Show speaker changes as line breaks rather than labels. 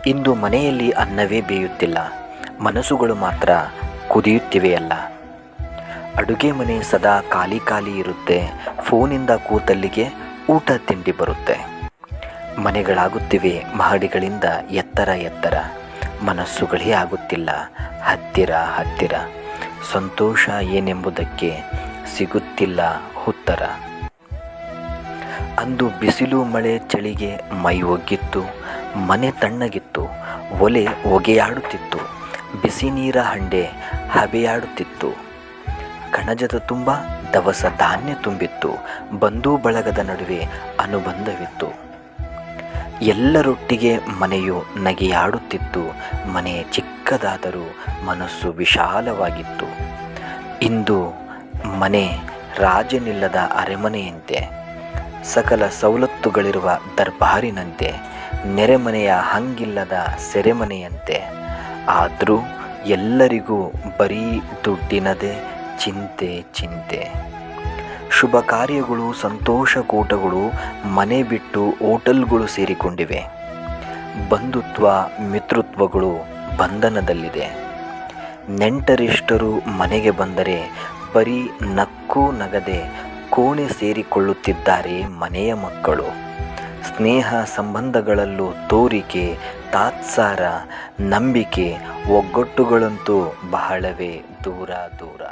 ಇಂದು ಮನೆಯಲ್ಲಿ ಅನ್ನವೇ ಬೇಯುತ್ತಿಲ್ಲ, ಮನಸ್ಸುಗಳು ಮಾತ್ರ ಕುದಿಯುತ್ತಿವೆಯಲ್ಲ. ಅಡುಗೆ ಮನೆ ಸದಾ ಖಾಲಿ ಖಾಲಿ ಇರುತ್ತೆ, ಫೋನಿಂದ ಕೂತಲ್ಲಿಗೆ ಊಟ ತಿಂಡಿ ಬರುತ್ತೆ. ಮನೆಗಳಾಗುತ್ತಿವೆ ಮಹಡಿಗಳಿಂದ ಎತ್ತರ ಎತ್ತರ, ಮನಸ್ಸುಗಳೇ ಆಗುತ್ತಿಲ್ಲ ಹತ್ತಿರ ಹತ್ತಿರ. ಸಂತೋಷ ಏನೆಂಬುದಕ್ಕೆ ಸಿಗುತ್ತಿಲ್ಲ ಉತ್ತರ. ಅಂದು ಬಿಸಿಲು ಮಳೆ ಚಳಿಗೆ ಮೈ ಒಗ್ಗಿತ್ತು, ಮನೆ ತಣ್ಣಗಿತ್ತು, ಒಲೆ ಹೊಗೆಯಾಡುತ್ತಿತ್ತು, ಬಿಸಿ ನೀರ ಹಂಡೆ ಹಬೆಯಾಡುತ್ತಿತ್ತು. ಕಣಜದ ತುಂಬ ದವಸ ಧಾನ್ಯ ತುಂಬಿತ್ತು, ಬಂಧು ಬಳಗದ ನಡುವೆ ಅನುಬಂಧವಿತ್ತು. ಎಲ್ಲರೊಟ್ಟಿಗೆ ಮನೆಯು ನಗೆಯಾಡುತ್ತಿತ್ತು, ಮನೆ ಚಿಕ್ಕದಾದರೂ ಮನಸ್ಸು ವಿಶಾಲವಾಗಿತ್ತು. ಇಂದು ಮನೆ ರಾಜನಿಲ್ಲದ ಅರಮನೆಯಂತೆ, ಸಕಲ ಸವಲತ್ತುಗಳಿರುವ ದರ್ಬಾರಿನಂತೆ, ನೆರೆಮನೆಯ ಹಂಗಿಲ್ಲದ ಸೆರೆಮನೆಯಂತೆ. ಆದರೂ ಎಲ್ಲರಿಗೂ ಬರೀ ದುಡ್ಡಿನದೇ ಚಿಂತೆ ಚಿಂತೆ. ಶುಭ ಕಾರ್ಯಗಳು, ಸಂತೋಷಕೂಟಗಳು ಮನೆ ಬಿಟ್ಟು ಹೋಟೆಲ್ಗಳು ಸೇರಿಕೊಂಡಿವೆ. ಬಂಧುತ್ವ ಮಿತ್ರತ್ವಗಳು ಬಂಧನದಲ್ಲಿದೆ. ನೆಂಟರಿಷ್ಟರು ಮನೆಗೆ ಬಂದರೆ ಬರೀ ನಕ್ಕೂ ನಗದೆ ಕೋಣೆ ಸೇರಿಕೊಳ್ಳುತ್ತಿದ್ದಾರೆ ಮನೆಯ ಮಕ್ಕಳು. ಸ್ನೇಹ ಸಂಬಂಧಗಳಲ್ಲೂ ತೋರಿಕೆ, ತಾತ್ಸಾರ, ನಂಬಿಕೆ, ಒಗ್ಗಟ್ಟುಗಳಂತೂ ಬಹಳವೇ ದೂರ ದೂರ.